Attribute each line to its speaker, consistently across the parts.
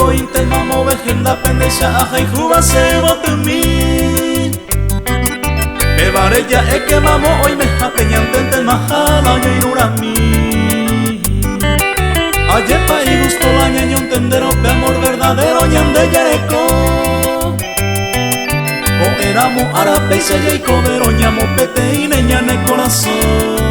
Speaker 1: go intel mamo vejenda pendesha aja y juba se botumi me varella e que mamo hoy me japeñan tente majala yo irurami ayepa y gusto la ñaño entendero de amor verdadero ñande yereco o éramos árabe y se y cobero ñamo pete y neñane corazón.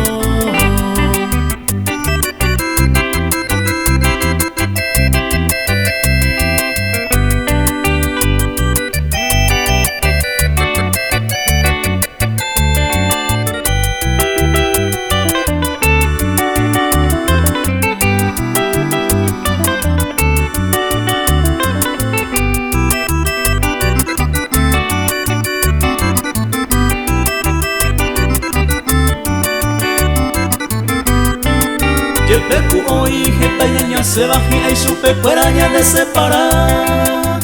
Speaker 1: Yepeku hoy jeta ñaña se bajía y supe cueraña de separar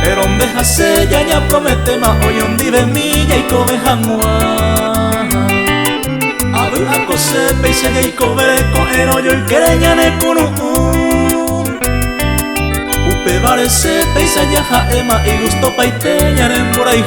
Speaker 1: pero deja se ya promete más hoy un dive milla y cobeja mua abu ako se peise y cobere con yo y quereña ne kunu upe vare se peisa ya ema y gusto paite ñaren por ahí